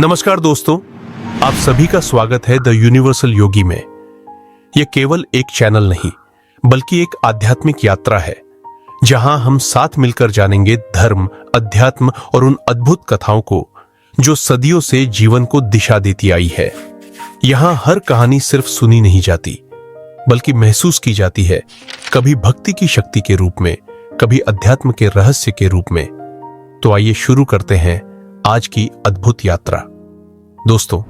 नमस्कार दोस्तों, आप सभी का स्वागत है द यूनिवर्सल योगी में। यह केवल एक चैनल नहीं बल्कि एक आध्यात्मिक यात्रा है जहां हम साथ मिलकर जानेंगे धर्म, अध्यात्म और उन अद्भुत कथाओं को जो सदियों से जीवन को दिशा देती आई है। यहां हर कहानी सिर्फ सुनी नहीं जाती बल्कि महसूस की जाती है, कभी भक्ति की शक्ति के रूप में, कभी अध्यात्म के रहस्य के रूप में। तो आइए शुरू करते हैं आज की अद्भुत यात्रा। दोस्तों,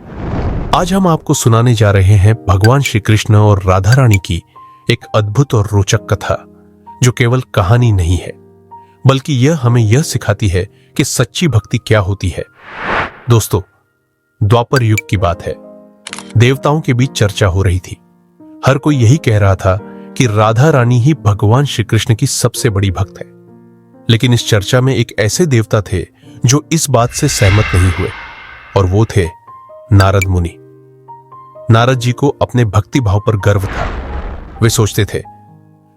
आज हम आपको सुनाने जा रहे हैं भगवान श्री कृष्ण और राधा रानी की एक अद्भुत और रोचक कथा जो केवल कहानी नहीं है बल्कि यह हमें यह सिखाती है कि सच्ची भक्ति क्या होती है। दोस्तों, द्वापर युग की बात है। देवताओं के बीच चर्चा हो रही थी। हर कोई यही कह रहा था कि राधा रानी ही भगवान श्री कृष्ण की सबसे बड़ी भक्त है। लेकिन इस चर्चा में एक ऐसे देवता थे जो इस बात से सहमत नहीं हुए, और वो थे नारद मुनि। नारद जी को अपने भक्ति भाव पर गर्व था। वे सोचते थे,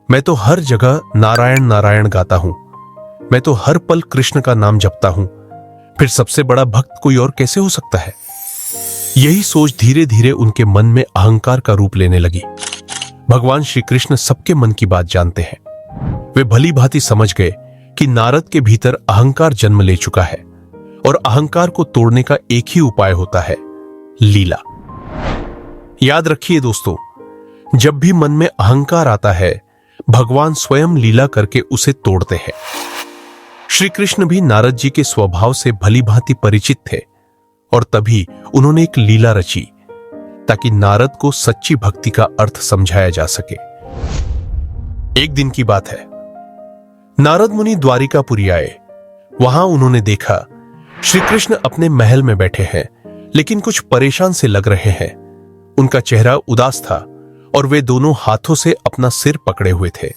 मैं तो हर जगह नारायण नारायण गाता हूं, मैं तो हर पल कृष्ण का नाम जपता हूं, फिर सबसे बड़ा भक्त कोई और कैसे हो सकता है। यही सोच धीरे धीरे उनके मन में अहंकार का रूप लेने लगी। भगवान श्री कृष्ण सबके मन की बात जानते हैं। वे भली भांति समझ गए कि नारद के भीतर अहंकार जन्म ले चुका है और अहंकार को तोड़ने का एक ही उपाय होता है, लीला। याद रखिए दोस्तों, जब भी मन में अहंकार आता है, भगवान स्वयं लीला करके उसे तोड़ते हैं। श्री कृष्ण भी नारद जी के स्वभाव से भली भांति परिचित थे और तभी उन्होंने एक लीला रची ताकि नारद को सच्ची भक्ति का अर्थ समझाया जा सके। एक दिन की बात है, नारद मुनि द्वारिकापुरी आए। वहां उन्होंने देखा श्री कृष्ण अपने महल में बैठे हैं, लेकिन कुछ परेशान से लग रहे हैं। उनका चेहरा उदास था और वे दोनों हाथों से अपना सिर पकड़े हुए थे।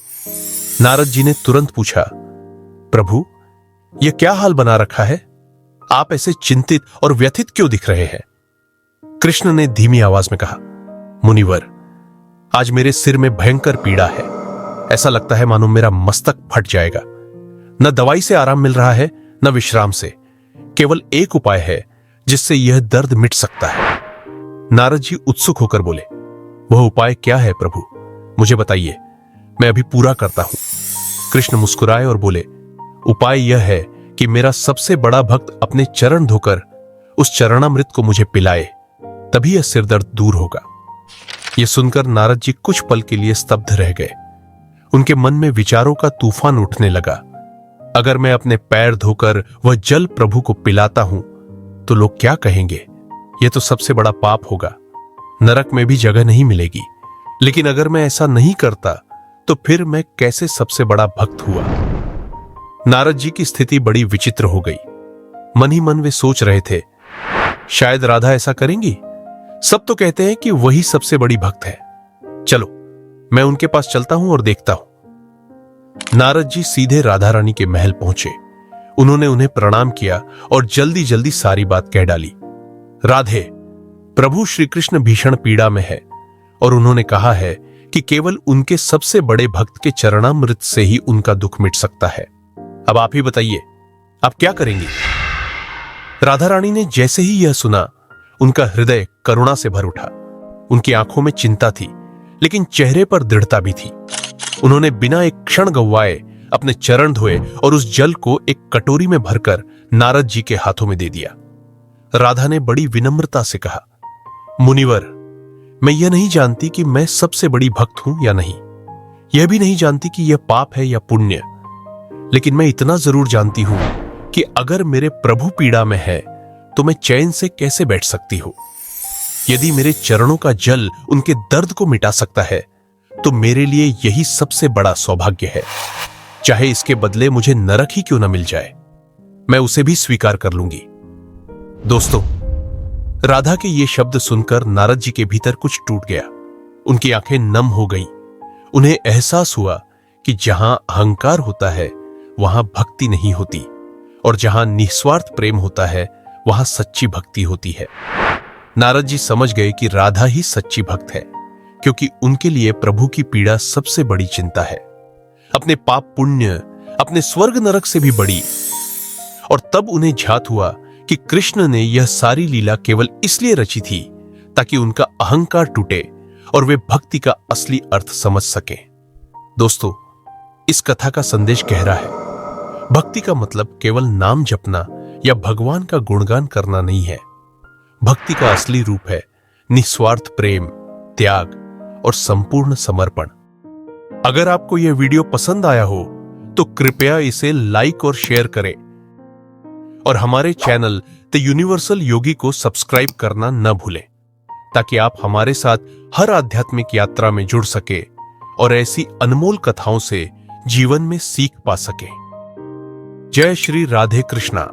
नारद जी ने तुरंत पूछा, प्रभु, यह क्या हाल बना रखा है? आप ऐसे चिंतित और व्यथित क्यों दिख रहे हैं? कृष्ण ने धीमी आवाज में कहा, मुनिवर, आज मेरे सिर में भयंकर पीड़ा है। ऐसा लगता है मानो मेरा मस्तक फट जाएगा। न दवाई से आराम मिल रहा है, न विश्राम से। केवल एक उपाय है जिससे यह दर्द मिट सकता है। नारद जी उत्सुक होकर बोले, वह उपाय क्या है प्रभु? मुझे बताइए, मैं अभी पूरा करता हूं। कृष्ण मुस्कुराए और बोले, उपाय यह है कि मेरा सबसे बड़ा भक्त अपने चरण धोकर उस चरणामृत को मुझे पिलाए, तभी यह सिरदर्द दूर होगा। यह सुनकर नारद जी कुछ पल के लिए स्तब्ध रह गए। उनके मन में विचारों का तूफान उठने लगा। अगर मैं अपने पैर धोकर वह जल प्रभु को पिलाता हूं तो लोग क्या कहेंगे? यह तो सबसे बड़ा पाप होगा, नरक में भी जगह नहीं मिलेगी। लेकिन अगर मैं ऐसा नहीं करता तो फिर मैं कैसे सबसे बड़ा भक्त हुआ? नारद जी की स्थिति बड़ी विचित्र हो गई। मन ही मन वे सोच रहे थे, शायद राधा ऐसा करेंगी। सब तो कहते हैं कि वही सबसे बड़ी भक्त है। चलो, मैं उनके पास चलता हूं और देखता हूं। नारद जी सीधे राधा रानी के महल पहुंचे। उन्होंने उन्हें प्रणाम किया और जल्दी जल्दी सारी बात कह डाली। राधे, प्रभु श्री कृष्ण भीषण पीड़ा में है और उन्होंने कहा है कि केवल उनके सबसे बड़े भक्त के चरणामृत से ही उनका दुख मिट सकता है। अब आप ही बताइए, आप क्या करेंगी? राधा रानी ने जैसे ही यह सुना, उनका हृदय करुणा से भर उठा। उनकी आंखों में चिंता थी, लेकिन चेहरे पर दृढ़ता भी थी। उन्होंने बिना एक क्षण गंवाए अपने चरण धोए और उस जल को एक कटोरी में भरकर नारद जी के हाथों में दे दिया। राधा ने बड़ी विनम्रता से कहा, मुनिवर, मैं यह नहीं जानती कि मैं सबसे बड़ी भक्त हूं या नहीं। यह भी नहीं जानती कि यह पाप है या पुण्य। लेकिन मैं इतना जरूर जानती हूं कि अगर मेरे प्रभु पीड़ा में है तो मैं चैन से कैसे बैठ सकती हूं। यदि मेरे चरणों का जल उनके दर्द को मिटा सकता है तो मेरे लिए यही सबसे बड़ा सौभाग्य है। चाहे इसके बदले मुझे नरक ही क्यों न मिल जाए, मैं उसे भी स्वीकार कर लूंगी। दोस्तों, राधा के ये शब्द सुनकर नारद जी के भीतर कुछ टूट गया। उनकी आंखें नम हो गईं। उन्हें एहसास हुआ कि जहां अहंकार होता है वहां भक्ति नहीं होती, और जहां निस्वार्थ प्रेम होता है वहां सच्ची भक्ति होती है। नारद जी समझ गए कि राधा ही सच्ची भक्त है, क्योंकि उनके लिए प्रभु की पीड़ा सबसे बड़ी चिंता है, अपने पाप पुण्य, अपने स्वर्ग नरक से भी बड़ी। और तब उन्हें झात हुआ कि कृष्ण ने यह सारी लीला केवल इसलिए रची थी ताकि उनका अहंकार टूटे और वे भक्ति का असली अर्थ समझ सकें। दोस्तों, इस कथा का संदेश गहरा है। भक्ति का मतलब केवल नाम जपना या भगवान का गुणगान करना नहीं है। भक्ति का असली रूप है निस्वार्थ प्रेम, त्याग और संपूर्ण समर्पण। अगर आपको यह वीडियो पसंद आया हो तो कृपया इसे लाइक और शेयर करें और हमारे चैनल द यूनिवर्सल योगी को सब्सक्राइब करना न भूलें, ताकि आप हमारे साथ हर आध्यात्मिक यात्रा में जुड़ सके और ऐसी अनमोल कथाओं से जीवन में सीख पा सके। जय श्री राधे कृष्णा।